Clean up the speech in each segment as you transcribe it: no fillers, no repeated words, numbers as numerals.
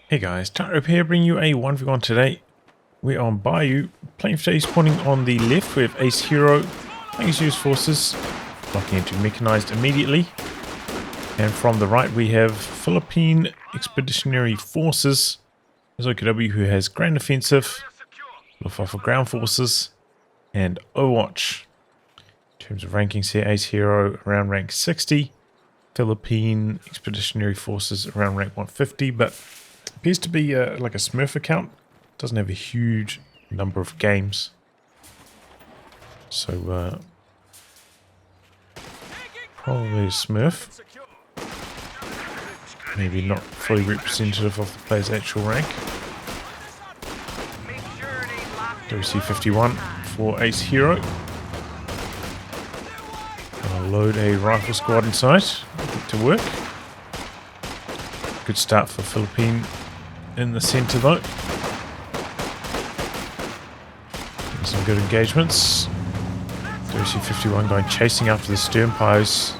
Hey guys, Tarab here, bringing you a 1v1 today. We're on Bayeux, playing for today, spawning on the left. We have AceHiro, Bayeux forces, locking into Mechanized immediately. And from the right we have Philippine Expeditionary forces, there's OKW who has Grand Offensive, Luftwaffe ground forces, and Overwatch. In terms of rankings here, AceHiro around rank 60, Philippine Expeditionary forces around rank 150, but appears to be like a Smurf account. Doesn't have a huge number of games. So, probably a Smurf. Maybe not fully representative of the player's actual rank. WC 51 for AceHiro. Gonna load a rifle squad inside. Get to work. Good start for Philippine in the centre though. Some good engagements. WC 51 going chasing after the stern pies.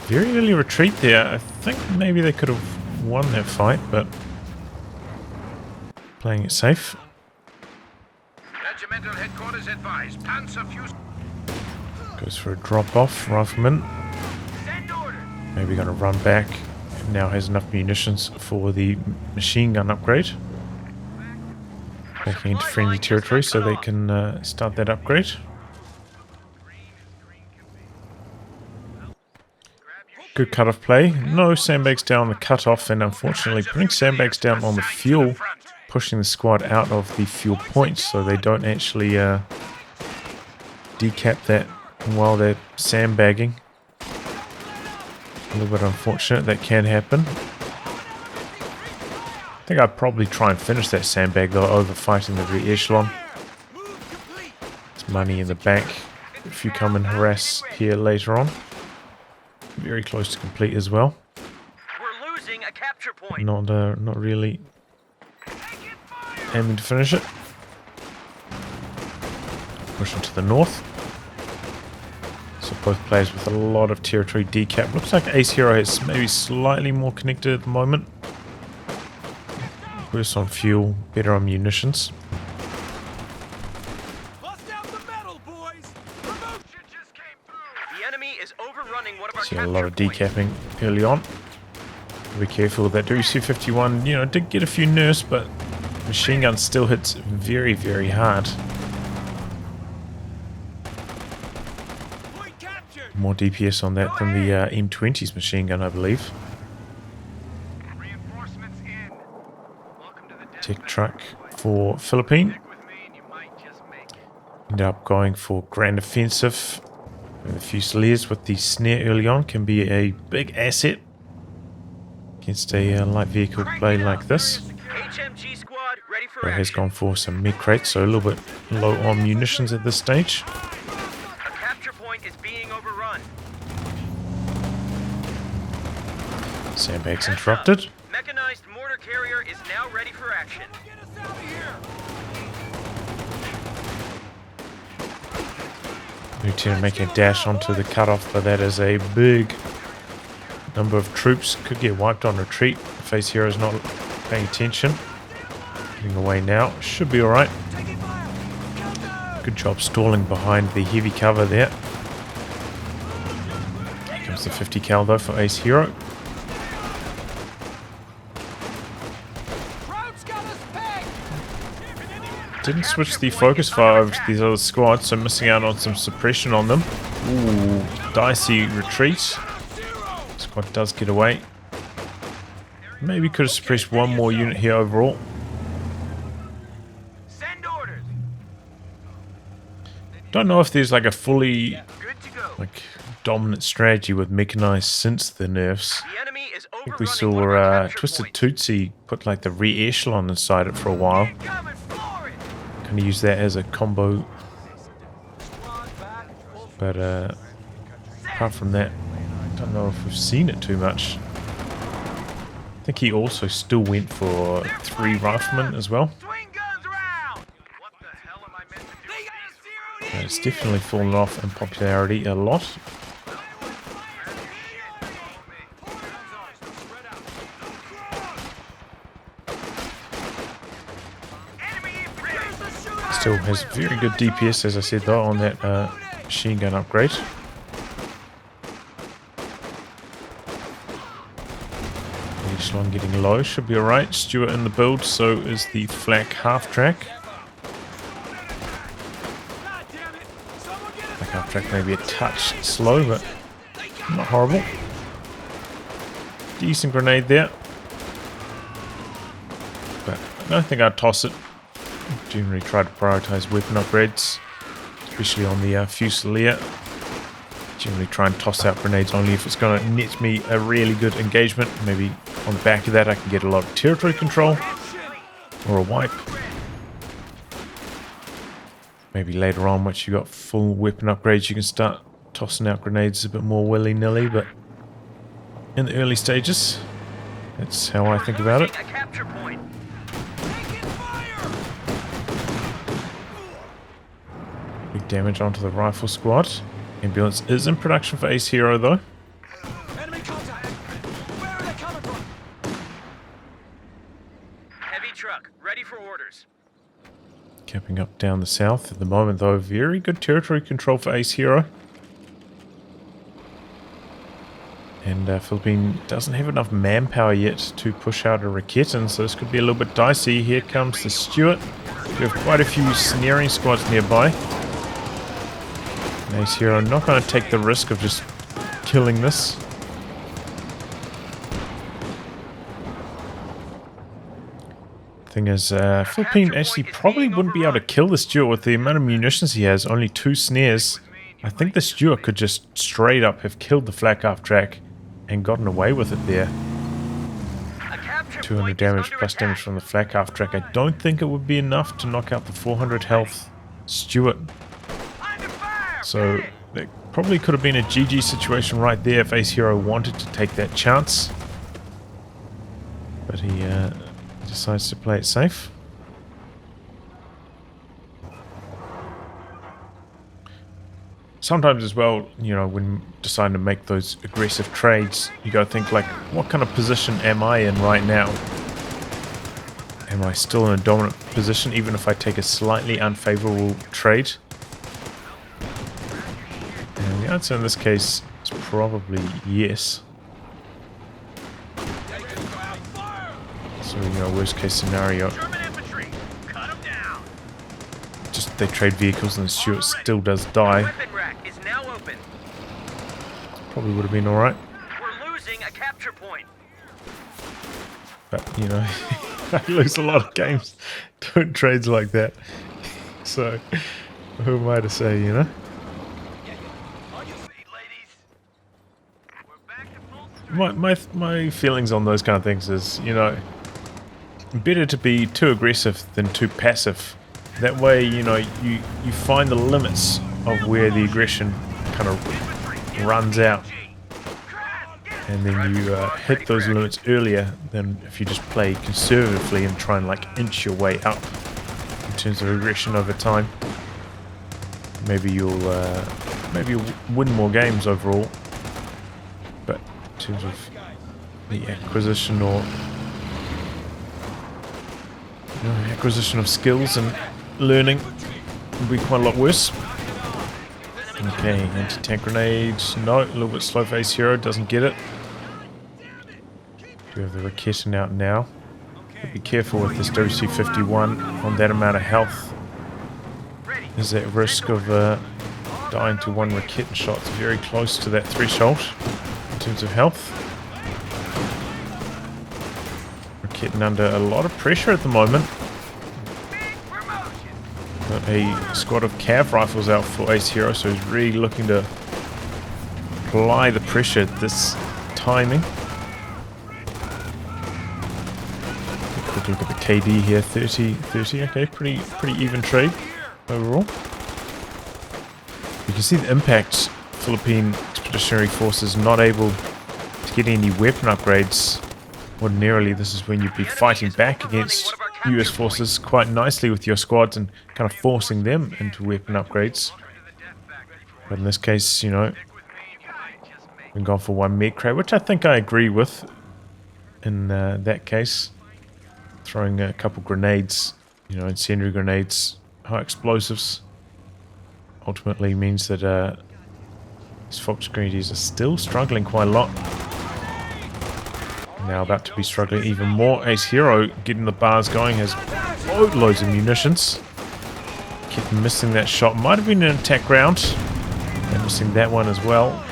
Very early retreat there. I think maybe they could have won that fight, but playing it safe. Regimental headquarters advise. Goes for a drop off, rifleman. Maybe going to run back. Now has enough munitions for the machine gun upgrade. Backing into friendly territory so they can start that upgrade. Good cut-off play. No sandbags down on the cut-off, and unfortunately putting sandbags down on the fuel, pushing the squad out of the fuel point so they don't actually decap that while they're sandbagging. A little bit unfortunate, that can happen. I think I'd probably try and finish that sandbag though over fighting the re-echelon. It's money in the bank if you come and harass here later on. Very close to complete as well. We're losing a capture point. Not really aiming to finish it. Pushing to the north. So both players with a lot of territory decap. Looks like AceHiro is maybe slightly more connected at the moment. Worse on fuel, better on munitions. See a lot of decapping early on. Be careful with that. WC-51, you know, did get a few nerfs, but machine gun still hits very, very hard. More DPS on that than the M20's machine gun, I believe. Tech truck for Philippine. Ended up going for Grand Offensive. The Fusiliers with the snare early on can be a big asset against a light vehicle play like this. But has gone for some mid crates, so a little bit low on munitions at this stage. A capture point is being overrun. Sandbags interrupted. Mechanized mortar carrier is now ready for action. Lieutenant making a dash onto the cutoff, but that is a big number of troops. Could get wiped on retreat if AceHiro is not paying attention. Getting away now. Should be alright. Good job stalling behind the heavy cover there. Here comes the 50 cal though for AceHiro. Didn't switch the focus fire over to these other squads, so missing out on some suppression on them. Ooh, dicey retreat. Squad does get away. Maybe could have suppressed one more unit here overall. Don't know if there's like a fully dominant strategy with Mechanized since the nerfs. I think we saw Twisted Tootsie put like the re-echelon inside it for a while. Kind of use that as a combo, but apart from that, I don't know if we've seen it too much. I think he also still went for 3 riflemen as well. It's definitely fallen off in popularity a lot. Still has very good DPS, as I said, though, on that machine gun upgrade. Echelon getting low, should be alright. Stuart in the build, so is the flak half track. Flak half track may be a touch slow, but not horrible. Decent grenade there. But I don't think I'd toss it. Generally try to prioritize weapon upgrades, especially on the Fusilier. Generally try and toss out grenades only if it's going to net me a really good engagement. Maybe on the back of that I can get a lot of territory control or a wipe. Maybe later on, once you got full weapon upgrades, you can start tossing out grenades a bit more willy-nilly, but in the early stages, that's how I think about it. Big damage onto the rifle squad. Ambulance is in production for AceHiro though. Enemy contact. Where are they coming from? Heavy truck, ready for orders. Camping up down the south at the moment though. Very good territory control for AceHiro. And Philippine doesn't have enough manpower yet to push out a Raketin, so this could be a little bit dicey. Here comes the Stuart. We have quite a few snaring squads nearby. AceHiro not going to take the risk of just killing this. Thing is, Philippine actually probably wouldn't be able to kill the Stuart with the amount of munitions he has, only 2 snares. I think the Stuart could just straight up have killed the flak half track and gotten away with it there. 200 damage plus damage from the flak half track. I don't think it would be enough to knock out the 400 health Stuart. So that probably could have been a GG situation right there if AceHiro wanted to take that chance. But he decides to play it safe. Sometimes as well, you know, when deciding to make those aggressive trades, you got to think like, what kind of position am I in right now? Am I still in a dominant position even if I take a slightly unfavorable trade? And the answer in this case is probably yes. So, you know, worst case scenario, just they trade vehicles and the Stuart still does die. Probably would have been alright. We're losing a capture point. But, you know, I lose a lot of games doing trades like that. So, who am I to say, you know? My feelings on those kind of things is, you know, better to be too aggressive than too passive. That way, you know, you find the limits of where the aggression kind of runs out. And then you hit those limits earlier than if you just play conservatively and try and like inch your way up in terms of aggression over time. Maybe you'll win more games overall. But in terms of the acquisition or acquisition of skills and learning will be quite a lot worse. Okay, anti-tank grenades. No, a little bit slow for AceHiro, doesn't get it. We have the Raketin out now. Be careful with this WC-51 on that amount of health. There's that risk of dying to one Raketin shot. It's very close to that threshold in terms of health. Raketin under a lot of pressure at the moment. Got a squad of cav rifles out for AceHiro, so he's really looking to apply the pressure at this timing. Quick look at the KD here, 30, okay, pretty even trade overall. You can see the impact. Philippine Expeditionary Forces not able to get any weapon upgrades. Ordinarily, this is when you'd be fighting back against US forces quite nicely with your squads and kind of forcing them into weapon upgrades. But in this case, you know, we've gone for one med crate, which I think I agree with in that case. Throwing a couple grenades, you know, incendiary grenades, high explosives. Ultimately means that these Fox Grenadiers are still struggling quite a lot. Now about to be struggling even more. AceHiro getting the bars going, has loads of munitions. Keep missing that shot. Might have been an attack round. And missing that one as well.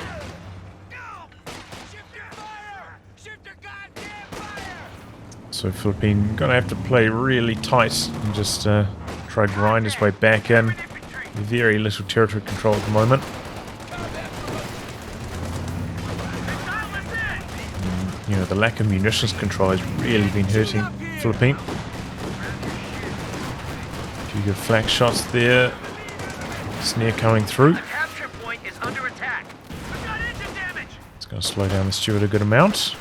So Philippine gonna have to play really tight and just try to grind his way back in. Very little territory control at the moment. You know, the lack of munitions control has really been hurting Philippine. A few good flak shots there. Snare coming through. Capture point is under attack. It's going to slow down the Stewart a good amount.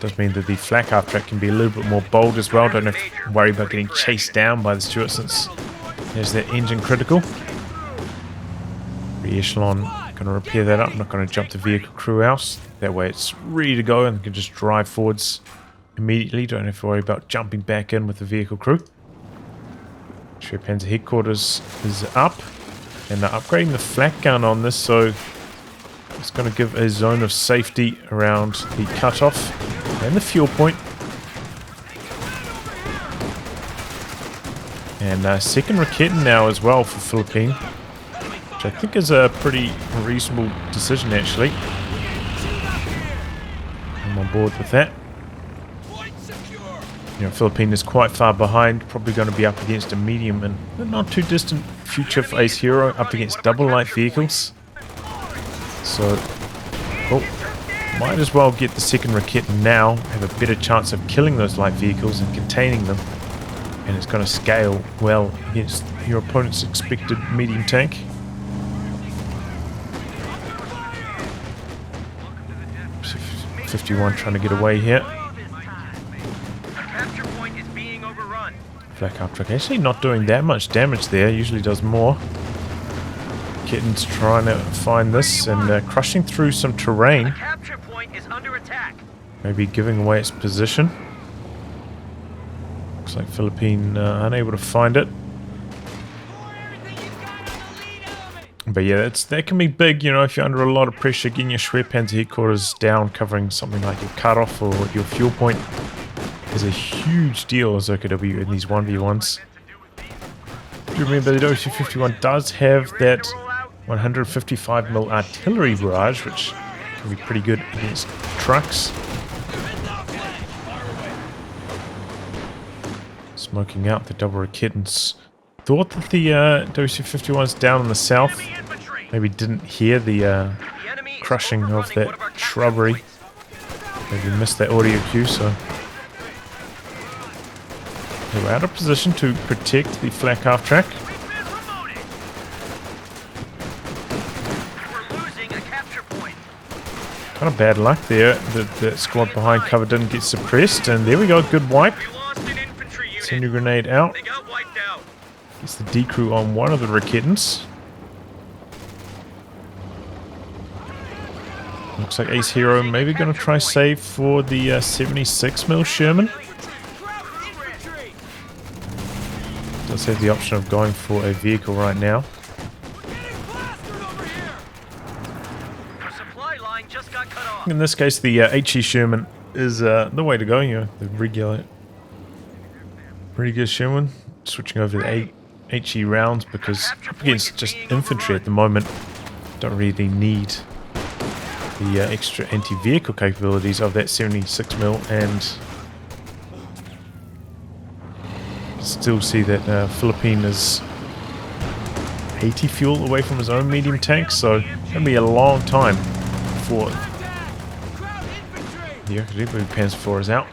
Does mean that the flak half track can be a little bit more bold as well. Don't have to worry about getting chased down by the Stewart since there's that engine critical. Re-echelon, going to repair that up. I'm not going to jump the vehicle crew out. That way it's ready to go and can just drive forwards immediately. Don't have to worry about jumping back in with the vehicle crew. Panzer headquarters is up. And they're upgrading the flak gun on this, so it's going to give a zone of safety around the cutoff and the fuel point. And second Raketen now as well for Philippine, which I think is a pretty reasonable decision actually. I'm on board with that. You know, Philippine is quite far behind, probably going to be up against a medium and not too distant future for AceHiro, up against double light vehicles. So, might as well get the second Raketen now, have a better chance of killing those light vehicles and containing them. And it's going to scale well against your opponent's expected medium tank. .51 trying to get away here. Flak half track actually not doing that much damage there, usually does more. Kitten's trying to find this and crushing through some terrain. Capture point is under attack. Maybe giving away its position. Looks like Philippine unable to find it. But yeah, that can be big, you know, if you're under a lot of pressure, getting your Schwerpanzer headquarters down, covering something like your cutoff or your fuel point is a huge deal as OKW in these 1v1s. Do you remember that OC-51 does have that 155mm artillery barrage, which can be pretty good against trucks. Smoking out the double Raketens. Thought that the OC-51s down in the south maybe didn't hear the crushing of that shrubbery. Maybe missed that audio cue, so they were out of position to protect the flak half track. Kind of bad luck there that the squad behind cover didn't get suppressed, and there we go, good wipe. Send your grenade out. Gets the decrew on one of the Raketens. Looks like AceHiro maybe going to try save for the 76mm Sherman. Does have the option of going for a vehicle right now. In this case, the HE Sherman is the way to go. You know, the regular Sherman. Switching over to the HE rounds because up against just infantry at the moment, don't really need the extra anti-vehicle capabilities of that 76mm, and still see that Philippine is 80 fuel away from his own medium tank, so it's going to be a long time before the OKW Panzer IV is out.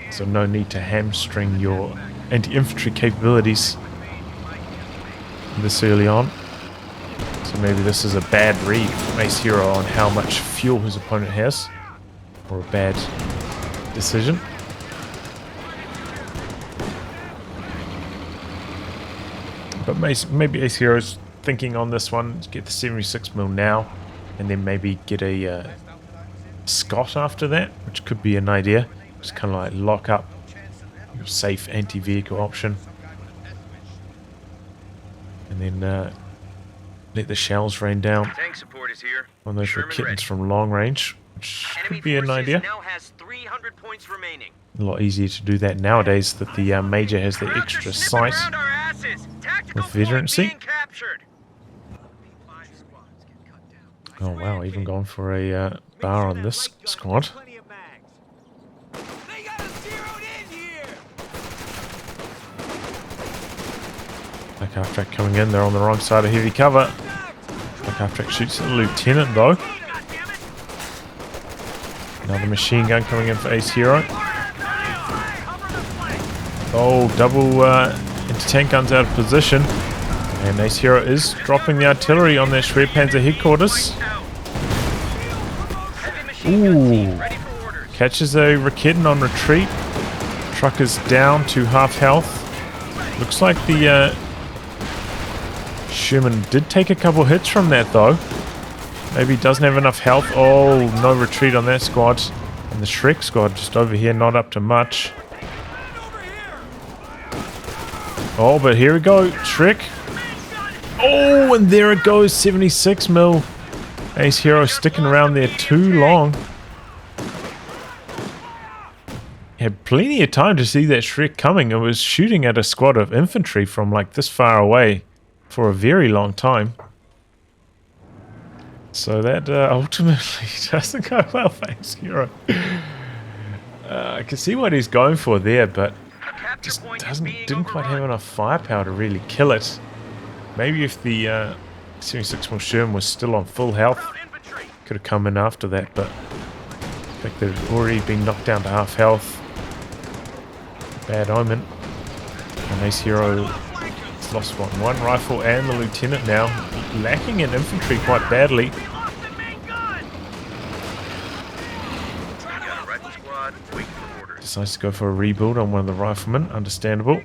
So no need to hamstring your anti-infantry capabilities this early on. So maybe this is a bad read from AceHiro on how much fuel his opponent has, or a bad decision. But maybe AceHiro's thinking on this one, get the 76mm now, and then maybe get a Scott after that, which could be an idea. Just kind of like lock up your safe anti-vehicle option. And then let the shells rain down Tank support is here. on those Sherman kittens ready. from long range, which Enemy could be an forces idea. now has 300 points remaining. A lot easier to do that nowadays that the Major has the Krauts are extra sniffing sight. around our asses. Tactical with point veterancy. being captured. Oh wow, even gone for a bar on this squad. They got us zeroed in here. Black half track coming in, they're on the wrong side of heavy cover. Black half track shoots at the lieutenant though. Another machine gun coming in for AceHiro. Oh, double anti-tank guns out of position. And AceHiro is dropping the artillery on their Schwerpanzer headquarters. Heavy machine gun team ready for orders. Catches a Raketen on retreat. Truck is down to half health. Looks like the Sherman did take a couple hits from that though. Maybe he doesn't have enough health. Oh, no retreat on that squad. And the Shrek squad just over here, not up to much. Oh, but here we go, Shrek. Oh, and there it goes, 76 mil. AceHiro sticking around there too long. Had plenty of time to see that Shrek coming. It was shooting at a squad of infantry from like this far away for a very long time. So that ultimately doesn't go well for AceHiro. I can see what he's going for there, but just didn't quite have enough firepower to really kill it. Maybe if the 76 mm Sherman was still on full health, could have come in after that, but the fact that it had already been knocked down to half health, bad omen. And AceHiro has lost one rifle and the lieutenant now, lacking in infantry quite badly. Decides to go for a rebuild on one of the riflemen, understandable.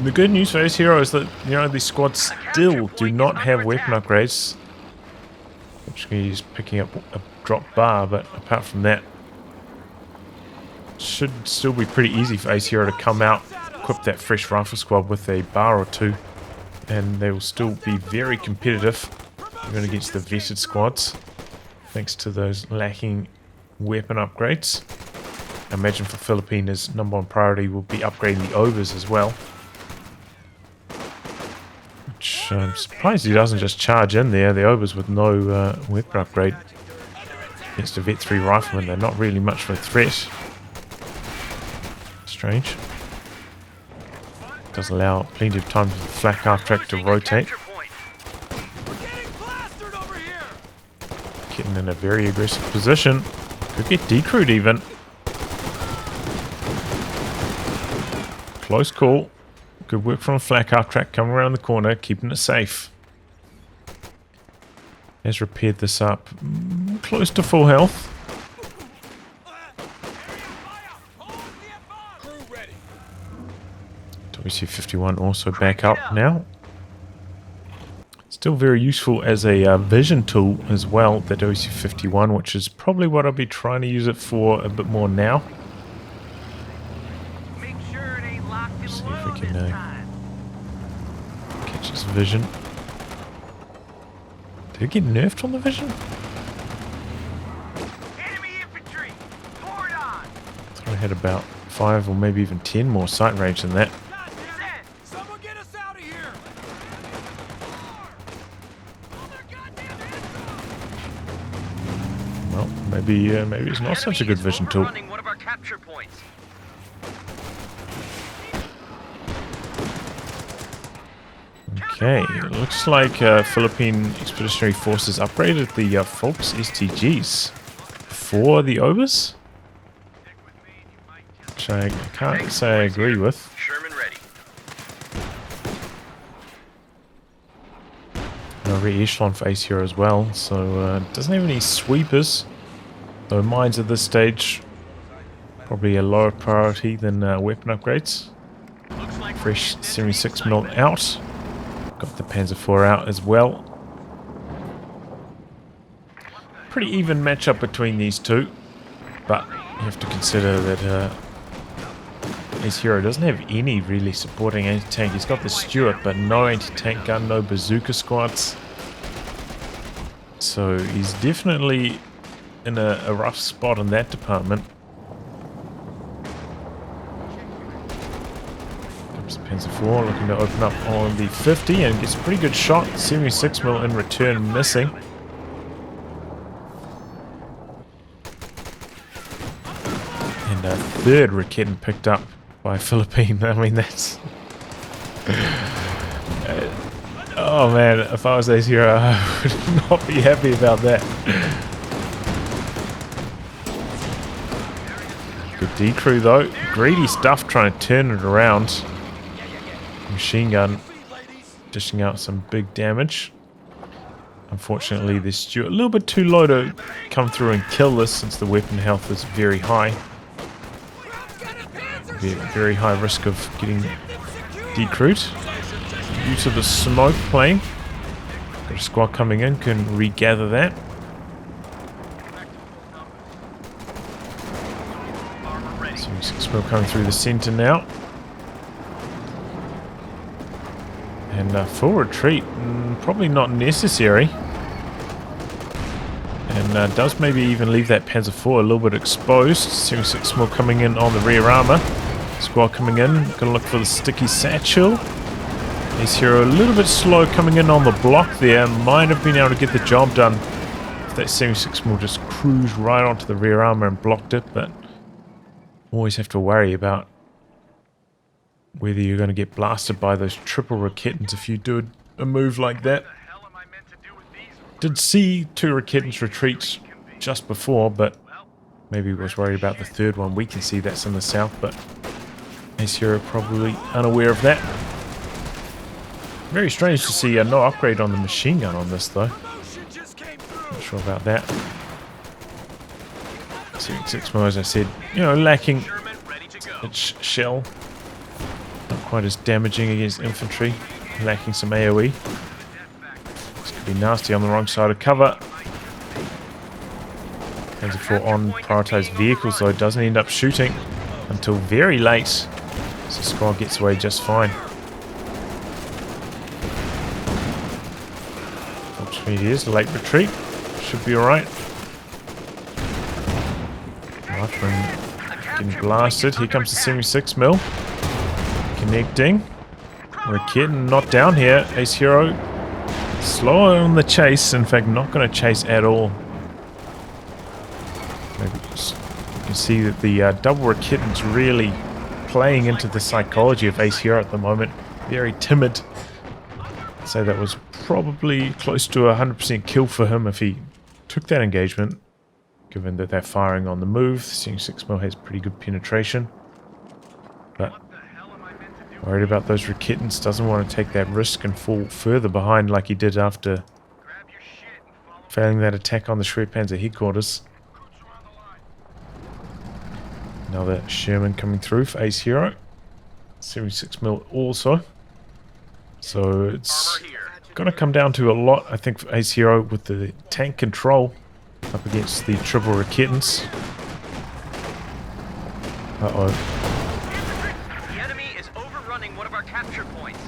The good news for AceHiro is that, you know, these squads still do not have weapon upgrades. Which he's picking up a drop bar, but apart from that, should still be pretty easy for AceHiro to come out, equip that fresh rifle squad with a bar or two, and they will still be very competitive even against the vetted squads, thanks to those lacking weapon upgrades. I imagine for Philippine his #1 priority will be upgrading the overs as well. Which I'm surprised he doesn't just charge in there, the overs with no weapon upgrade. Against a Vet 3 rifleman, they're not really much of a threat. Strange. Does allow plenty of time for the flak half track to rotate. Getting in a very aggressive position. Could get decrewed even. Close call. Good work from flak half track coming around the corner, keeping it safe. Has repaired this up. Close to full health. WC-51 also back up now. Still very useful as a vision tool as well, the WC-51, which is probably what I'll be trying to use it for a bit more now. Make sure it ain't locked and See if we loaded can this time. catch his vision. Did it get nerfed on the vision? Enemy infantry, forward on. I thought I had about 5 or maybe even 10 more sight range than that. Someone get us out of here. Well, maybe it's not such a good vision tool. Running one of our capture points. Okay, it looks like Philippine Expeditionary Forces upgraded the Folks STGs for the overs, which I can't say I agree with. Sherman ready. No re-echelon for AceHiro as well, so doesn't have any sweepers. Though mines at this stage probably a lower priority than weapon upgrades. Fresh 76mm out. Got the Panzer IV out as well. Pretty even matchup between these two, but you have to consider that AceHiro doesn't have any really supporting anti-tank. He's got the Stuart, but no anti-tank gun, no bazooka squads. So he's definitely in a rough spot in that department. Comes the Panzer IV, looking to open up on the 50 and gets a pretty good shot. 76mm in return, missing. And a third Raketin picked up by Philippine. I mean, that's... oh man, if I was AceHiro, I would not be happy about that. Good decrew though. Greedy stuff trying to turn it around. Machine gun dishing out some big damage. Unfortunately, this Stuart a little bit too low to come through and kill this since the weapon health is very high. Be at very high risk of getting decrewed due to the smoke playing. Got a squad coming in, can regather that. So 6mm coming through the center now. And full retreat, probably not necessary. And does maybe even leave that Panzer IV a little bit exposed. 76mm coming in on the rear armor. Squad coming in, gonna look for the sticky satchel. AceHiro a little bit slow coming in on the block there. Might have been able to get the job done if that 76mm just cruised right onto the rear armor and blocked it, but always have to worry about whether you're going to get blasted by those triple Raketins if you do a move like that. Did see 2 Raketins retreat just before, but maybe was worried about the third one. We can see that's in the south, but AceHiro probably unaware of that. Very strange to see no upgrade on the machine gun on this though. Not sure about that. 76mm, as I said, you know, lacking its shell. Not quite as damaging against infantry. Lacking some AoE. This could be nasty on the wrong side of cover. Panzer IV on prioritized vehicles though, doesn't end up shooting until very late. So squad gets away just fine. Fortunately it is a late retreat. Should be alright. Rifleman getting blasted. Here comes the 76mm. Connecting. Raketin not down here. AceHiro slower on the chase. In fact, not going to chase at all. Maybe you can see that the double Raketin's really playing into the psychology of AceHiro at the moment. Very timid. I'd say that was probably close to a 100% kill for him if he took that engagement. Given that they're firing on the move, seeing 6mm has pretty good penetration. But worried about those Raketins, doesn't want to take that risk and fall further behind like he did after failing that attack on the Schwerpanzer headquarters. Another Sherman coming through for AceHiro. 76mm also. So it's going to come down to a lot, I think, for AceHiro with the tank control up against the triple Raketins. Uh-oh. The enemy is overrunning one of our capture points.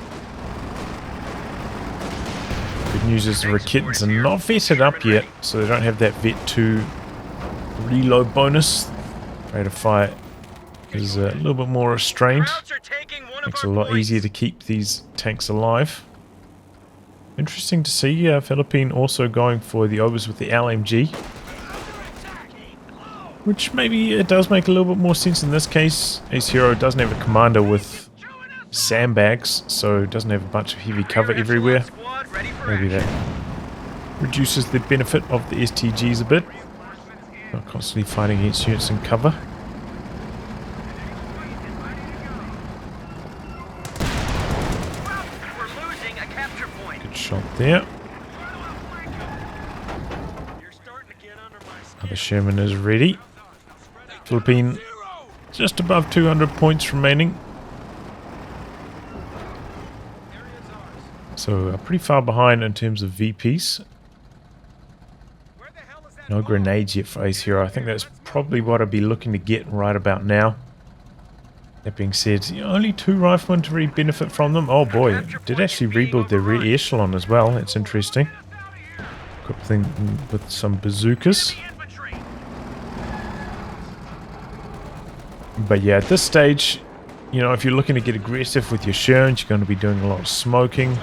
Good news is the Raketins are not vetted up yet, so they don't have that Vet 2 reload bonus. Rate of fire is a little bit more restrained. Makes it a lot easier to keep these tanks alive. Interesting to see Philippine also going for the Obers with the LMG. Which maybe it does make a little bit more sense in this case. AceHiro doesn't have a commander with sandbags, so doesn't have a bunch of heavy cover everywhere. Maybe that reduces the benefit of the STGs a bit. Not constantly fighting against units in cover. Good shot there. Other Sherman is ready. Philippine just above 200 points remaining. So pretty far behind in terms of VPs. No grenades yet for AceHiro. I think that's probably what I'd be looking to get right about now. That being said, only 2 riflemen to really benefit from them. Oh boy, did actually rebuild their rear echelon as well. That's interesting. Equipped them with some bazookas. But yeah, at this stage, you know, if you're looking to get aggressive with your Sherns, you're going to be doing a lot of smoking.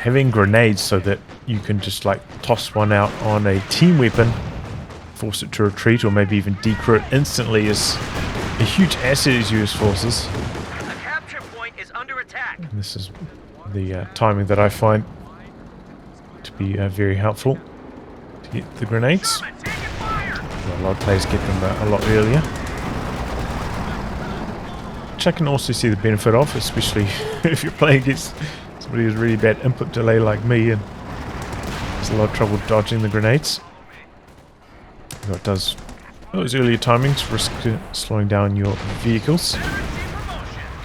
Having grenades so that you can just like toss one out on a team weapon, force it to retreat, or maybe even decrew it instantly is a huge asset as US forces. A capture point is under attack. And this is the timing that I find to be very helpful to get the grenades. A lot of players get them a lot earlier. Which I can also see the benefit of, especially if you're playing against somebody who's really bad input delay like me and has a lot of trouble dodging the grenades. You know, it does those earlier timings risk slowing down your vehicles. A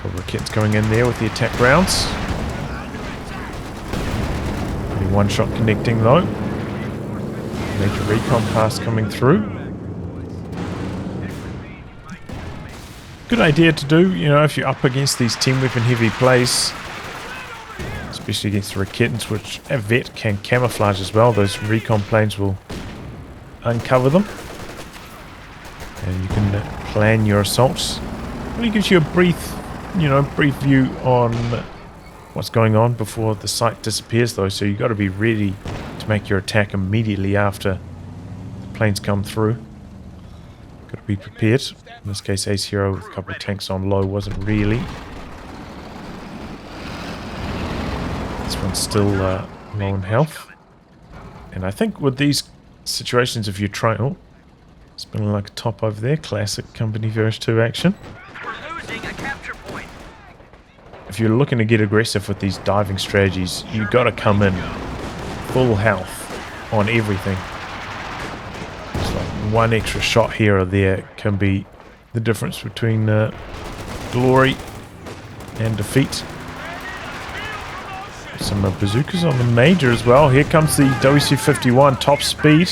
couple of kids going in there with the attack rounds. Only one shot connecting though. Major recon pass coming through. Good idea to do, you know, if you're up against these team weapon heavy plays, especially against the Raketans, which a vet can camouflage as well. Those recon planes will uncover them, and you can plan your assaults. It really gives you a brief view on what's going on before the sight disappears, though. So you got to be ready to make your attack immediately after the planes come through. Got to be prepared. In this case, AceHiro with a couple of tanks on low wasn't really. This one's still low in health. And I think with these situations, if you try... Oh, spinning like a top over there. Classic Company Verse 2 action. We're losing a capture point. If you're looking to get aggressive with these diving strategies, you've got to come in full health on everything. It's like one extra shot here or there can be the difference between glory and defeat. Some bazookas on the major as well. Here comes the WC-51 top speed.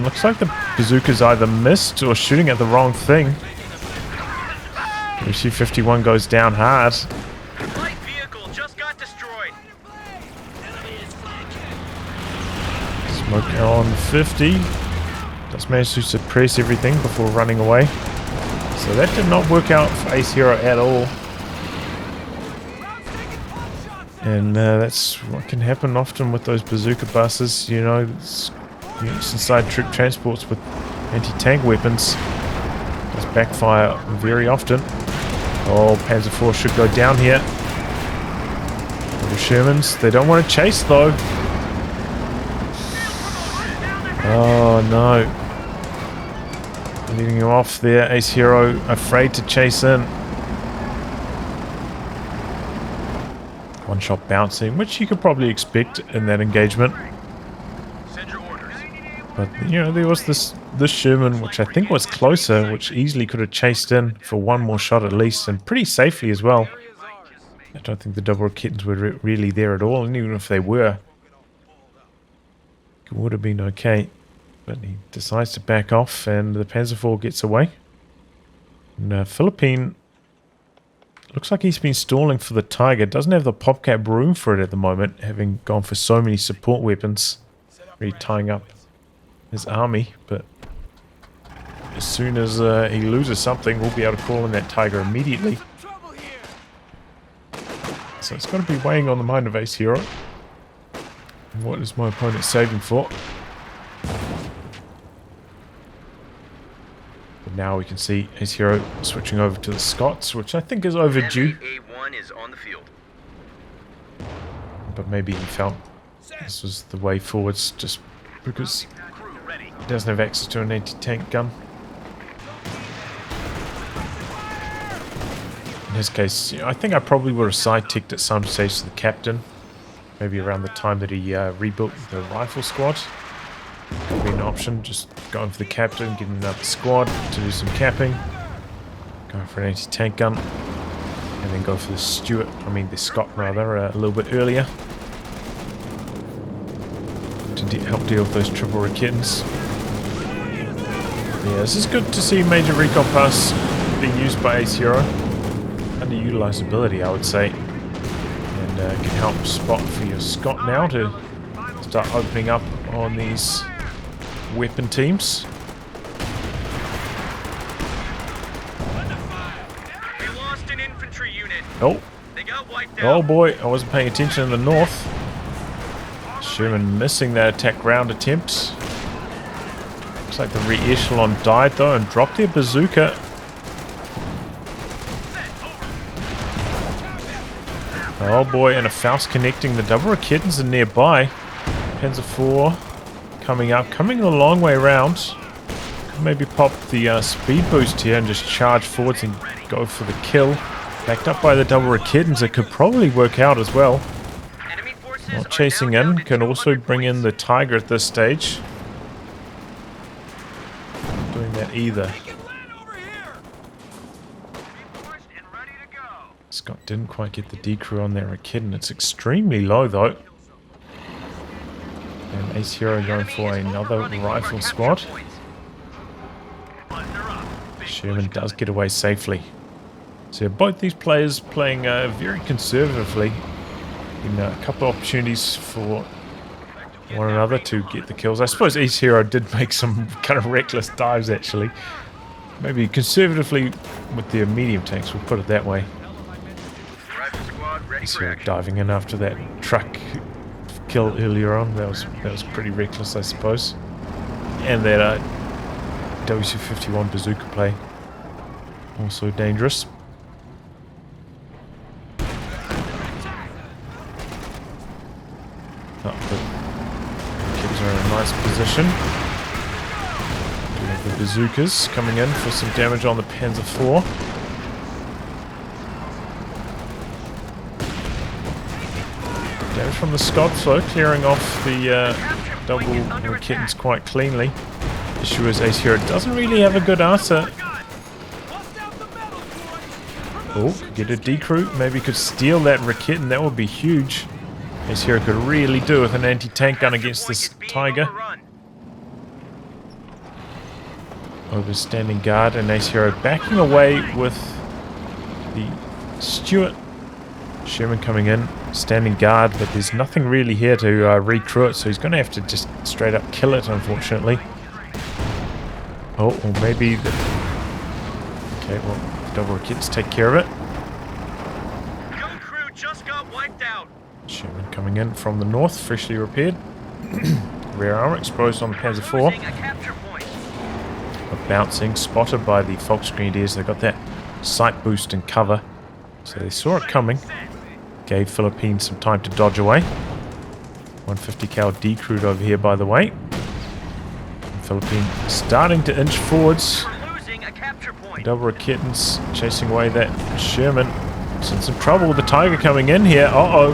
Looks like the bazooka's either missed or shooting at the wrong thing. WC-51 goes down hard. Light vehicle just got destroyed. Smoke on 50. Just managed to suppress everything before running away. So that did not work out for AceHiro at all. And that's what can happen often with those bazooka buses. You know, it's inside troop transports with anti-tank weapons. Does backfire very often. Oh, Panzer IV should go down here. The Shermans, they don't want to chase though. Oh no. Leaving him off there. AceHiro afraid to chase in. One shot bouncing, which you could probably expect in that engagement. Send your orders. But you know, there was this Sherman, which I think was closer, which easily could have chased in for one more shot at least, and pretty safely as well. I don't think the double Raketans were really there at all, and even if they were, it would have been okay. But he decides to back off, and the Panzer IV gets away. And Philippine looks like he's been stalling for the Tiger. Doesn't have the PopCap room for it at the moment, having gone for so many support weapons. Really tying up his army, but as soon as he loses something, we'll be able to call in that Tiger immediately. So it's got to be weighing on the mind of AceHiro. What is my opponent saving for? But now we can see AceHiro switching over to the Scots, which I think is overdue. A1 is on the field. But maybe he felt this was the way forwards just because Crew ready. he doesn't have access to an anti-tank gun. In his case, I think I probably would have side-ticked at some stage to the captain. Maybe around the time that he rebuilt the rifle squad. Could be an option, just going for the captain, getting another squad to do some capping. Going for an anti-tank gun. And then go for the Scot rather, a little bit earlier. To help deal with those triple Raketans. Yeah, this is good to see Major Recon Pass being used by AceHiro. Underutilized ability, I would say. And can help spot for your Scott now to start opening up on these weapon teams. We lost an infantry unit. Oh, They got wiped out. oh boy, I wasn't paying attention in the north. Sherman missing that attack round attempt. Looks like the re-echelon died though and dropped their bazooka. Oh boy, and a Faust connecting. The double Raketens are nearby. Panzer IV coming up, coming a long way around. Could maybe pop the speed boost here and just charge forwards and go for the kill. Backed up by the double Raketens, it could probably work out as well. Enemy forces Not are chasing now down in, to can also 200 bring in points. the Tiger at this stage. Not doing that either. Land over here. Reinforced and ready to go. Scott didn't quite get the decrew on that Raketen. It's extremely low though. And AceHiro going for another rifle squad. Sherman does get away safely. So both these players playing very conservatively. A couple of opportunities for one another to get the kills. I suppose AceHiro did make some kind of reckless dives actually. Maybe conservatively with their medium tanks, we'll put it that way. Rifle squad ready for AceHiro action. diving in after that truck kill earlier on. That was pretty reckless, I suppose. And that WC-51 bazooka play, also dangerous. Oh, the kids are in a nice position. We have the bazookas coming in for some damage on the Panzer IV. Damage from the Scots though, clearing off the double Raketens quite cleanly. Issue is AceHiro doesn't really have a good answer. Oh, could get a decrew. Maybe could steal that Raketen. That would be huge. AceHiro could really do with an anti-tank gun against this Tiger. Overstanding guard and AceHiro backing away with the Stuart. Sherman coming in, standing guard, but there's nothing really here to recrew it, so he's going to have to just straight up kill it, unfortunately. Oh, or maybe the... Okay, well, double Raketens take care of it. Gun crew just got wiped out. Sherman coming in from the north, freshly repaired. Rear armor exposed on the Panzer IV. Losing a capture point. Bouncing, spotted by the Volksgrenadiers. They got that sight boost and cover, so they saw it coming. Gave Philippine some time to dodge away. 150 cal decrewed over here, by the way. And Philippine starting to inch forwards. We're losing a capture point. Double Raketens chasing away that Sherman. It's in some trouble with the Tiger coming in here. Uh-oh.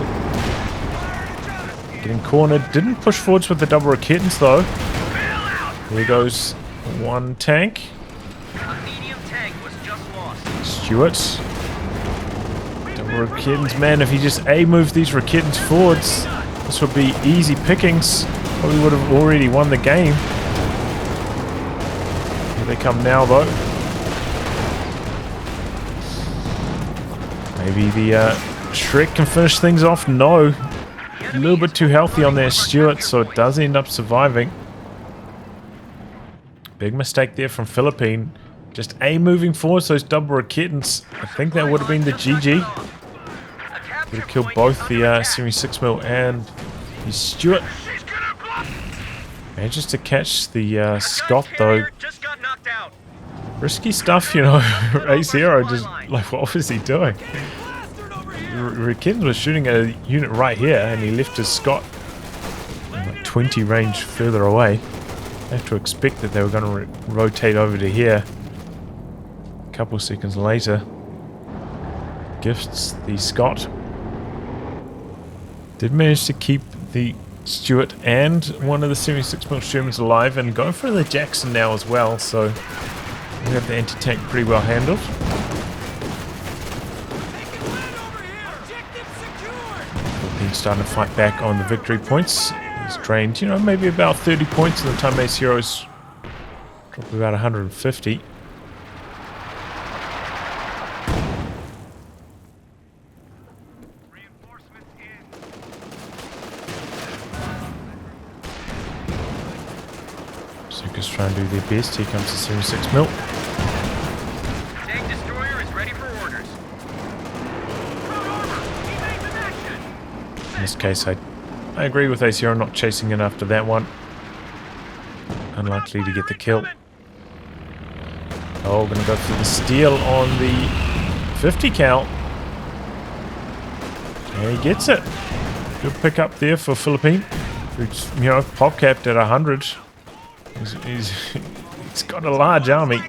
Getting cornered. Didn't push forwards with the double Raketens though. There goes one tank. A medium tank was just lost. Stuart. Double Raketens. Man, if he just A-moved these Raketens forwards, this would be easy pickings. Probably would have already won the game. Here they come now though. Maybe the Shrek can finish things off. No. A little bit too healthy on their Stuart, so it does end up surviving. Big mistake there from Philippine. Just moving forwards those double Raketens. I think that would have been the GG. Would have killed both the 76mm and the Stuart. Manages to catch the Scott though. Just got knocked out. Risky stuff, you know. AceHiro just, like, what was he doing? Raketens was shooting at a unit right here, and he left his Scott like 20 range further away. I have to expect that they were going to rotate over to here. A couple seconds later, gifts the Scott. Did manage to keep the Stuart and one of the 76mm Shermans alive, and go for the Jackson now as well, so we have the anti-tank pretty well handled. Philippines starting to fight back on the victory points. He's drained, you know, maybe about 30 points in the time AceHiro's Drop about 150. Bazookas try and do their best. Here comes the 76 mil. Tank destroyer is ready for orders. In this case, I agree with AceHiro not chasing in after that one. Unlikely to get the kill. Oh, gonna go for the steal on the 50 cal. And he gets it. Good pick up there for Philippine. Who's, you know, pop capped at 100. He's got a large army.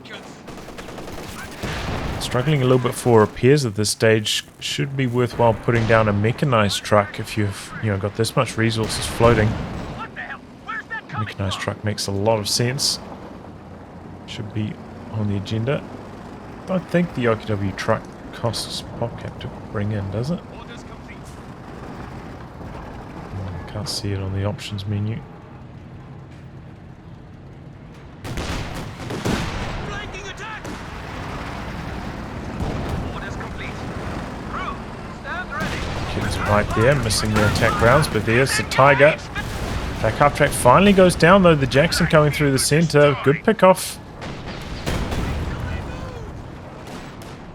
Struggling a little bit for repairs at this stage. Should be worthwhile putting down a mechanized truck if you've got this much resources floating. Mechanized truck makes a lot of sense. Should be on the agenda. Don't think the OKW truck costs PopCap to bring in, does it? Can't see it on the options menu. Kids right there, missing the attack rounds, but there's the Tiger. That half track finally goes down though. The Jackson coming through the center. Good pick off.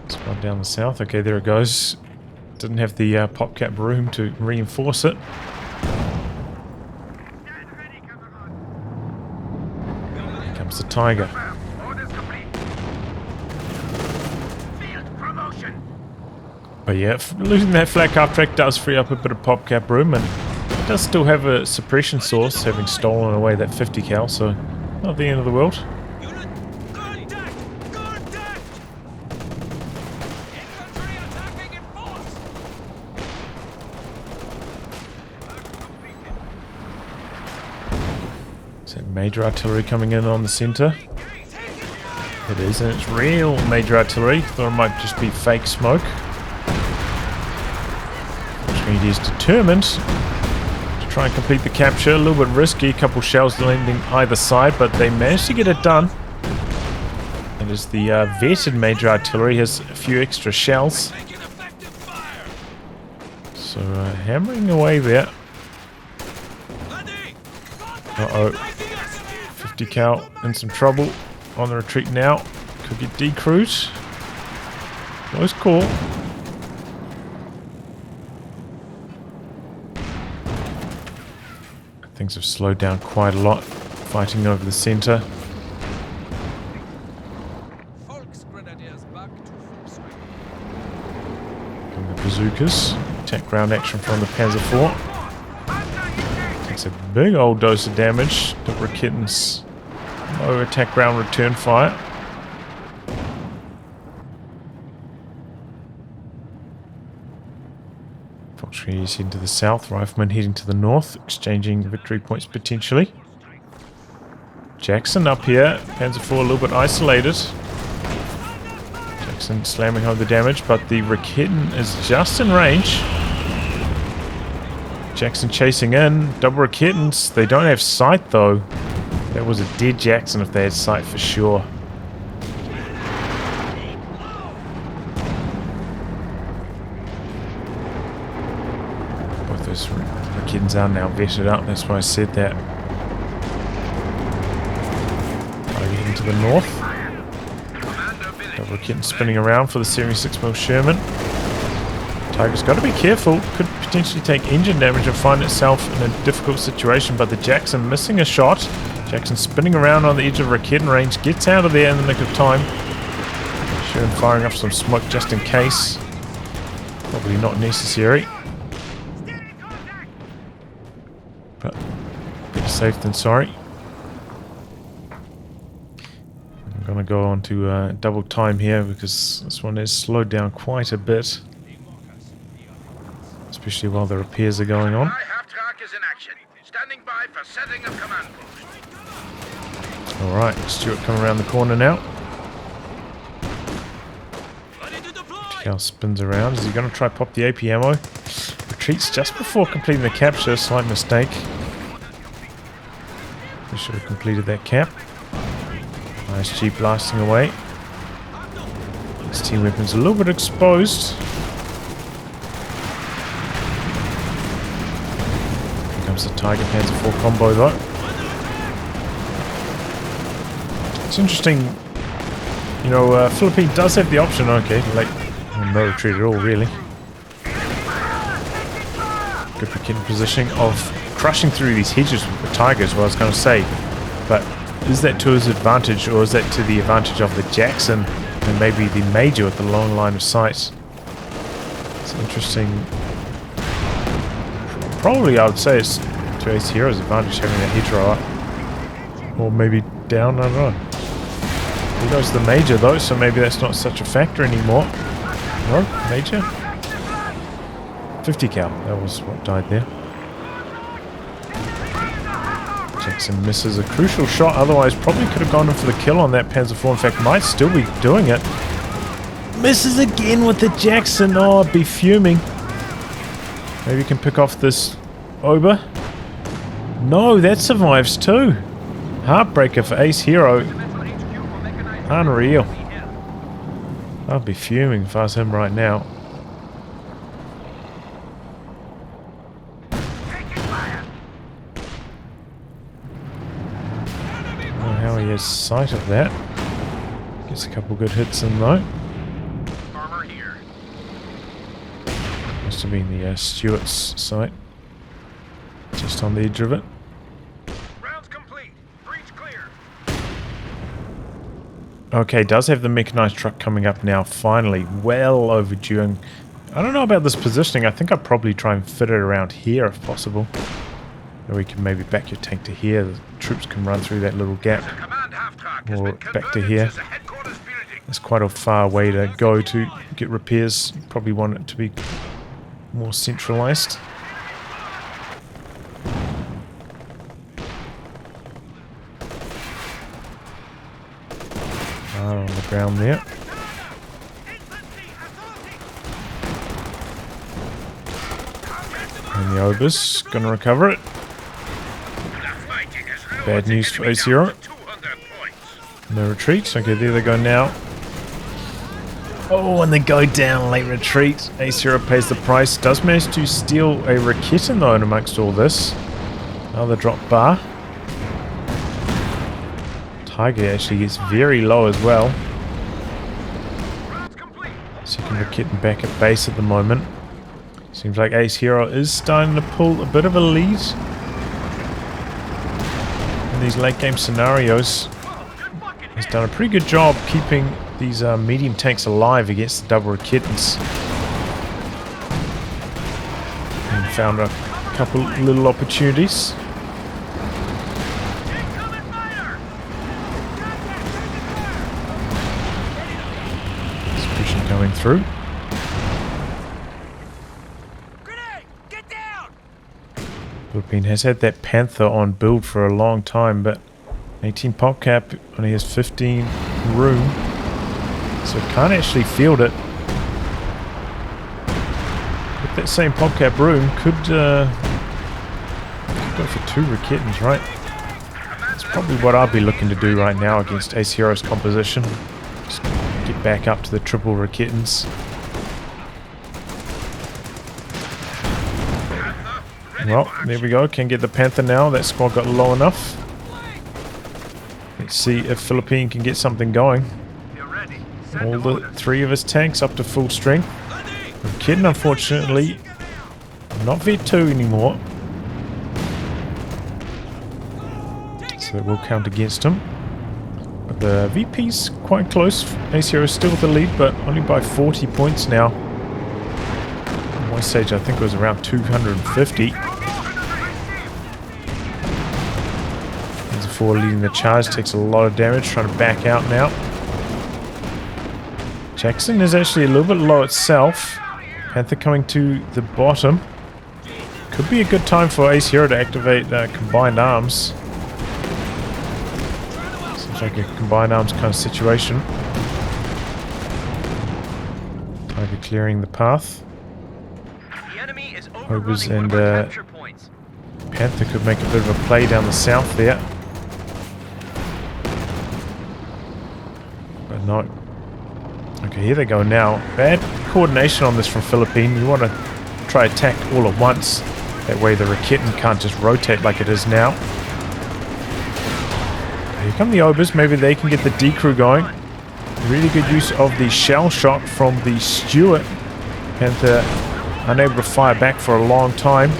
It's gone down the south. Okay, there it goes. Didn't have the PopCap room to reinforce it. Here comes the Tiger. But yeah, losing that flak half track does free up a bit of PopCap room, and it does still have a suppression source, having stolen away that 50 cal, so not the end of the world. Is that major artillery coming in on the center? It is, and it's real major artillery. Thought it might just be fake smoke. He is determined to try and complete the capture. A little bit risky, a couple shells landing either side, but they managed to get it done. And as the vetted major artillery has a few extra shells. So hammering away there. Uh-oh. 50 cal in some trouble. On the retreat now. Could get decrewed. Close call. Things have slowed down quite a lot, fighting over the center. And the bazookas. Attack ground action from the Panzer IV. Takes a big old dose of damage. Double Kitten's low attack ground return fire. He's heading to the south, Rifleman heading to the north, exchanging victory points potentially. Jackson up here, Panzer IV a little bit isolated. Jackson slamming home the damage, but the Raketen is just in range. Jackson chasing in, double Raketens, they don't have sight though. That was a dead Jackson if they had sight for sure. Those Raketens are now vetted up, that's why I said that. Heading to the north. Double Raketen spinning around for the 76mm Sherman. Tiger's got to be careful, could potentially take engine damage and find itself in a difficult situation, but the Jackson missing a shot. Jackson spinning around on the edge of Raketen range, gets out of there in the nick of time. Sherman firing off some smoke just in case. Probably not necessary. But better safe than sorry. I'm going to go on to double time here because this one has slowed down quite a bit. Especially while the repairs are going on. Half-track is in action. Standing by for setting of command post. Alright, Stuart coming around the corner now. Cal spins around. Is he going to try pop the AP ammo? Retreats just before completing the capture. Slight mistake. He should have completed that cap. Nice Jeep blasting away. His team weapon's a little bit exposed. Here comes the Tiger Panzer IV combo though. It's interesting, you know, Philippine does have the option, okay, like, no retreat at all really. Good picking positioning of crushing through these hedges with the Tigers, what I was going to say. But is that to his advantage, or is that to the advantage of the Jackson and maybe the Major with the long line of sight? It's interesting. Probably I would say it's to AceHiro's advantage having that hedgerow up. Or maybe down, I don't know. He goes the Major though, so maybe that's not such a factor anymore. No, Major? 50 cal, that was what died there. Jackson misses a crucial shot, otherwise probably could have gone in for the kill on that Panzer IV. In fact, might still be doing it. Misses again with the Jackson. Oh, I'd be fuming. Maybe you can pick off this Ober. No, that survives too. Heartbreaker for AceHiro. Unreal. I'd be fuming if I was him right now. How he has sight of that. Gets a couple good hits in though. Armor here. Must have been the Stewart's sight. Just on the edge of it. Rounds complete. Breach clear. Okay, does have the mechanized truck coming up now, finally. Well overdue. And I don't know about this positioning. I think I'd probably try and fit it around here if possible. Or we can maybe back your tank to here. The troops can run through that little gap. Command half track has Or been back to converted here. as a headquarters building. It's quite a far way to go to get repairs. You probably want it to be more centralized. On the ground there. And the Ober's gonna recover it. Bad news for AceHiro. No retreat. Okay, there they go now. Oh, and they go down. Late retreat. AceHiro pays the price. Does manage to steal a Raketin though in amongst all this. Another drop bar. Tiger actually gets very low as well. Second Raketin back at base at the moment. Seems like AceHiro is starting to pull a bit of a lead in these late game scenarios. He's done a pretty good job keeping these medium tanks alive against the double Raketins. And found a couple little opportunities. Pushing going through. Philippine has had that Panther on build for a long time, but 18 pop cap only has 15 room, so it can't actually field it. With that same pop cap room, could go for 2 Raketins, right? That's probably what I'll be looking to do right now against AceHiro's composition. Just get back up to the triple Raketins. Well, there we go. Can get the Panther now. That squad got low enough. Let's see if Philippine can get something going. All the 3 of his tanks up to full strength. Raketin, unfortunately, not V2 anymore. So that will count against him. But the VP's quite close. AceHiro is still with the lead, but only by 40 points now. At one stage, I think it was around 250. Leading the charge, takes a lot of damage, trying to back out now. Jackson is actually a little bit low itself. Panther coming to the bottom. Could be a good time for AceHiro to activate combined arms. Seems like a combined arms kind of situation. Tiger clearing the path. The enemy is Obers overrunning and one of our capture points. Panther could make a bit of a play down the south there. But no. Okay, here they go now. Bad coordination on this from Philippine. You want to try attack all at once. That way the Raketen can't just rotate like it is now. Here come the Obers. Maybe they can get the D-crew going. Really good use of the shell shot from the Stuart. Panther unable to fire back for a long time.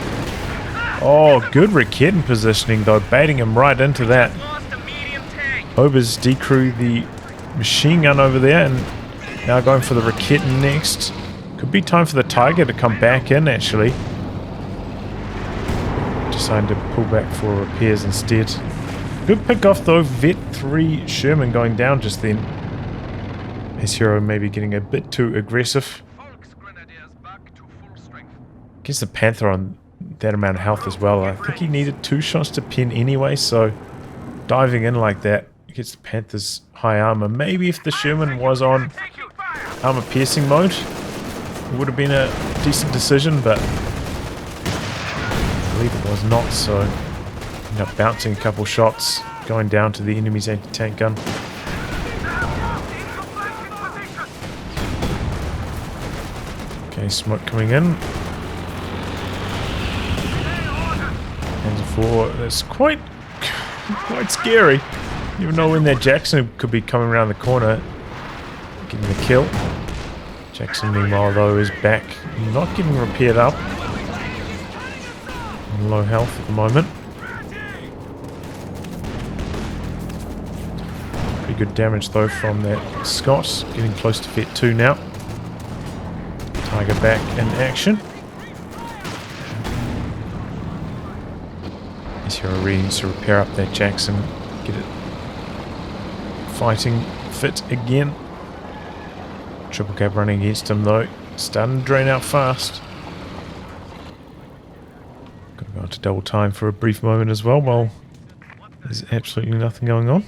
Oh, good Raketen positioning though. Baiting him right into that. Obers D-crew the machine gun over there and now going for the Raketen next. Could be time for the Tiger to come back in actually. Deciding to pull back for repairs instead. Good pick off though. Vet 3 Sherman going down just then. AceHiro maybe getting a bit too aggressive. Gets the Panther on that amount of health as well. I think he needed 2 shots to pin anyway, so diving in like that gets the Panther's high armor. Maybe if the Sherman was on armor piercing mode, it would have been a decent decision, but I believe it was not, so ended up bouncing a couple shots, going down to the enemy's anti-tank gun. Okay, smoke coming in. Panzer 4, that's quite scary. You never know when that Jackson could be coming around the corner, getting the kill. Jackson, meanwhile, though, is back, not getting repaired up. On low health at the moment. Pretty good damage, though, from that Scott. Getting close to Vet 2 now. Tiger back in action. AceHiro really needs to repair up that Jackson. Get it fighting fit again. Triple cab running against him though. Starting to drain out fast. Gotta go into double time for a brief moment as well while there's absolutely nothing going on.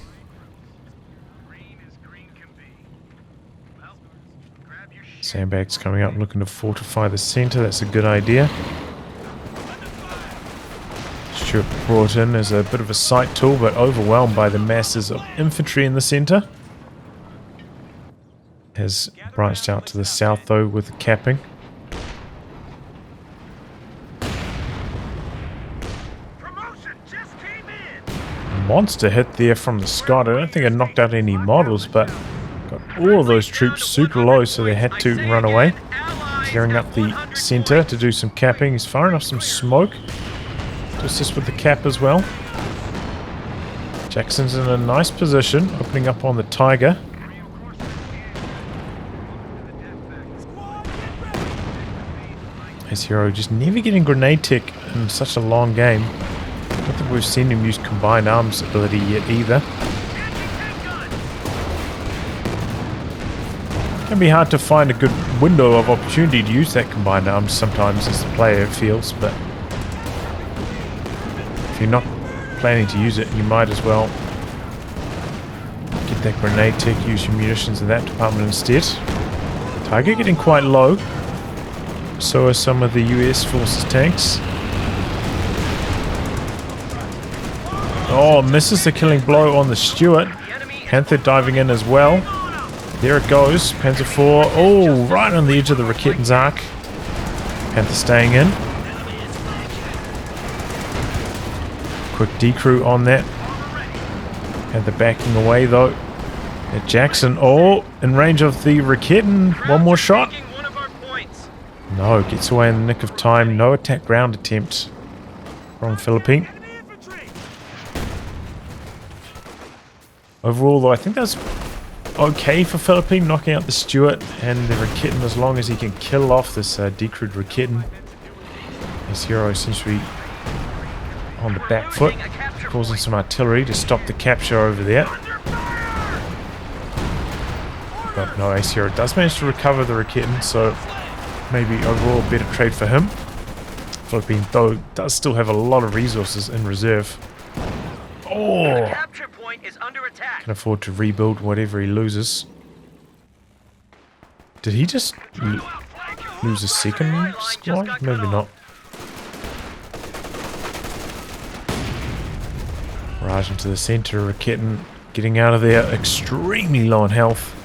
Sandbags coming up looking to fortify the centre. That's a good idea. Stuart brought in as a bit of a sight tool, but overwhelmed by the masses of infantry in the centre. Has branched out to the south though with the capping. Monster hit there from the Scott. I don't think it knocked out any models, but got all of those troops super low, so they had to run away. Clearing up the centre to do some capping. He's firing off some smoke to assist with the cap as well. Jackson's in a nice position, opening up on the Tiger. AceHiro just never getting grenade tech in such a long game. I don't think we've seen him use combined arms ability yet either. It can be hard to find a good window of opportunity to use that combined arms sometimes as the player feels, but if you're not planning to use it, you might as well get that grenade tech, use your munitions in that department instead. Tiger getting quite low. So are some of the US forces tanks. Oh, misses the killing blow on the Stuart. Panther diving in as well. There it goes. Panzer 4. Oh, right on the edge of the Raketen's arc. Panther staying in. Quick D-crew on that. Panther backing away though. At Jackson. Oh, in range of the Raketen. One more shot. No, gets away in the nick of time. No attack ground attempt from Philippine. Overall, though, I think that's okay for Philippine, knocking out the Stuart and the Raketen as long as he can kill off this decrewed Raketen. AceHiro seems to be on the back foot, causing some artillery to stop the capture over there. But no, AceHiro does manage to recover the Raketen, so maybe overall a better trade for him. Philippine, though, does still have a lot of resources in reserve. Oh! Can afford to rebuild whatever he loses. Did he just lose a second squad? Maybe not. Barrage into the centre. Raketen getting out of there extremely low on health.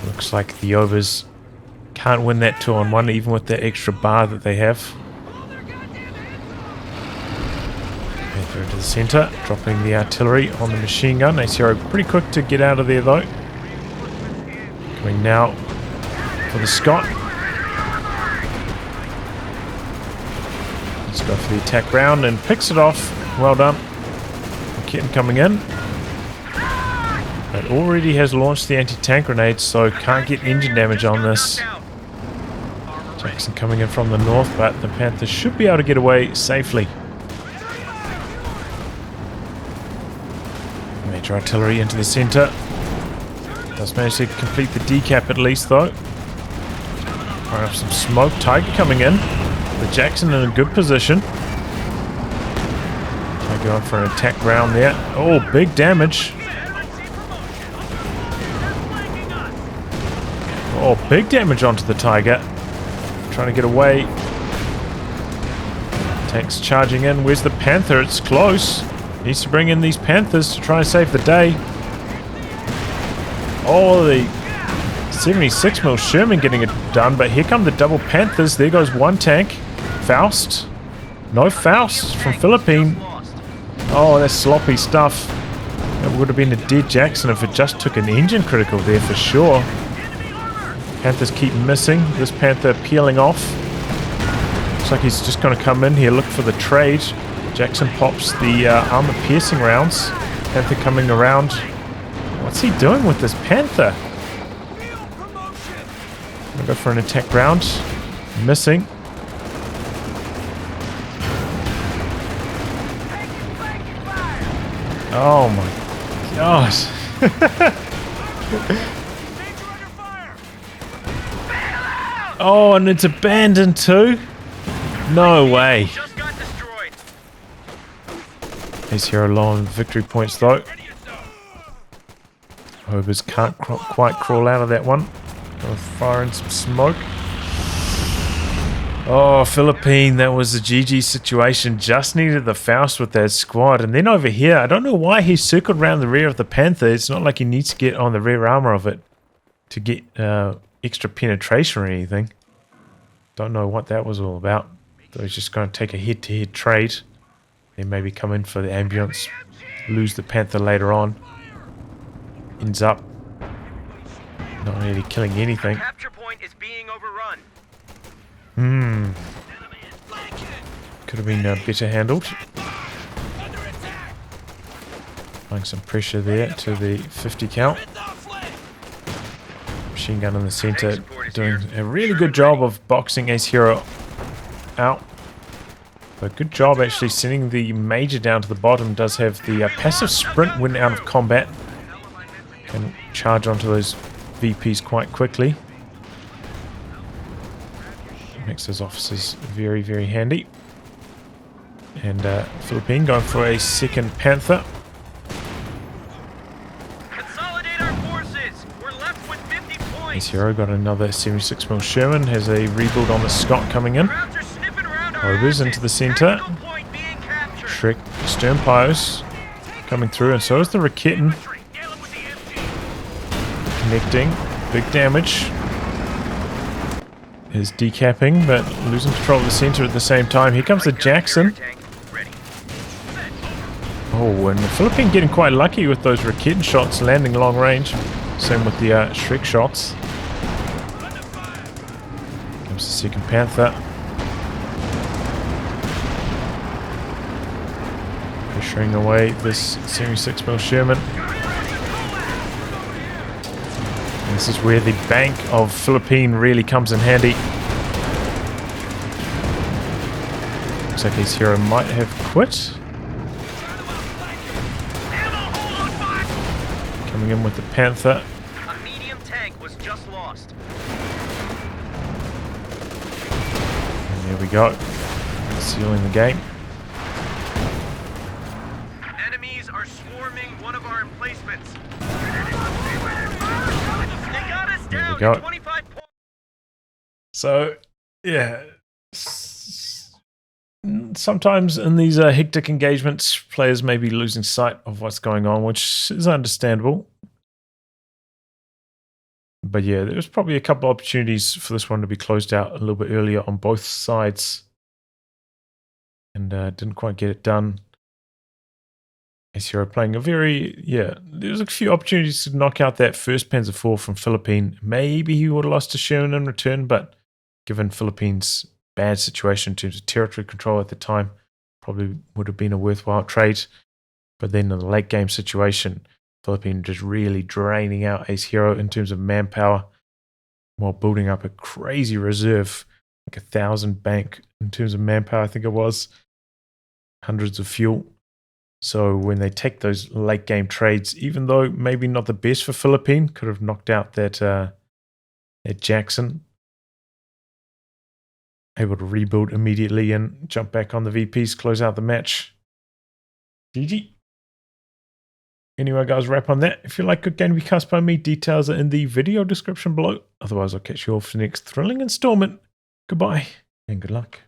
Looks like the Overs can't win that 2-on-1 even with the extra bar that they have. And through to the center, dropping the artillery on the machine gun. AceHiro pretty quick to get out of there though. Coming now for the Scott. Let's go for the attack round and picks it off. Well done. Kitten coming in. It already has launched the anti-tank grenade, so can't get engine damage on this. Jackson coming in from the north, but the Panthers should be able to get away safely. Major artillery into the center. Does manage to complete the decap at least, though. Firing up some smoke. Tiger coming in. The Jackson in a good position. Tiger on for an attack round there. Oh, big damage. Oh, big damage onto the Tiger. Trying to get away. Tank's charging in. Where's the Panther? It's close. Needs to bring in these Panthers to try and save the day. Oh, the 76mm Sherman getting it done, but here come the double Panthers. There goes one tank. Faust. No Faust from Philippine. Oh, that's sloppy stuff. It would have been a dead Jackson if it just took an engine critical there for sure. Panthers keep missing. This Panther peeling off. Looks like he's just going to come in here, look for the trade. Jackson pops the armor piercing rounds. Panther coming around. What's he doing with this Panther? Gonna go for an attack round. Missing. Oh my gosh. Oh, and it's abandoned too? No way. AceHiro low on victory points though. Overs can't quite crawl out of that one. Gonna fire in some smoke. Oh, Philippine, that was a GG situation. Just needed the Faust with that squad. And then over here, I don't know why he circled around the rear of the Panther. It's not like he needs to get on the rear armor of it to get extra penetration or anything. Don't know what that was all about. So he's just going to take a head-to-head trade. Then maybe come in for the ambulance. Lose the Panther later on. Ends up not really killing anything. Capture point is being overrun. Could have been better handled. Applying some pressure there to the 50 count. Machine gun in the center doing a really good job of boxing AceHiro out. But good job actually sending the Major down to the bottom. Does have the passive sprint when out of combat. Can charge onto those VPs quite quickly. Makes those officers very, very handy. And Philippine going for a second Panther. Consolidate our forces. We're left with 50 points. AceHiro got another 76mm Sherman. Has a rebuild on the Scott coming in. Overs into the center. Shrek stern piles coming through, and so is the Raketen. Connecting. Big damage. Is decapping, but losing control of the center at the same time. Here comes the Jackson. Oh, and the Philippine getting quite lucky with those Raketen shots landing long range. Same with the Shrek shots. Comes the second Panther. Pressuring away this 76mm Sherman. And this is where the bank of Philippine really comes in handy. Looks like AceHiro might have quit. Coming in with the Panther. A medium tank was just lost. And there we go. Sealing the game. Enemies are swarming one of our emplacements. They got us There down we go. to 25 points. So, yeah. sometimes in these hectic engagements, players may be losing sight of what's going on, which is understandable. But yeah, there was probably a couple of opportunities for this one to be closed out a little bit earlier on both sides. And didn't quite get it done. AceHiro playing a very, there's a few opportunities to knock out that first Panzer IV from Philippine. Maybe he would have lost to Sherman in return, but given Philippine's bad situation in terms of territory control at the time, probably would have been a worthwhile trade. But then in the late game situation, Philippine just really draining out AceHiro in terms of manpower while building up a crazy reserve, like 1,000 bank in terms of manpower, I think it was. Hundreds of fuel. So when they take those late game trades, even though maybe not the best for Philippine, could have knocked out that Jackson, able to rebuild immediately and jump back on the VPs, close out the match. GG. Anyway, guys, wrap on that. If you like good game to be cast by me, details are in the video description below. Otherwise, I'll catch you all for the next thrilling installment. Goodbye and good luck.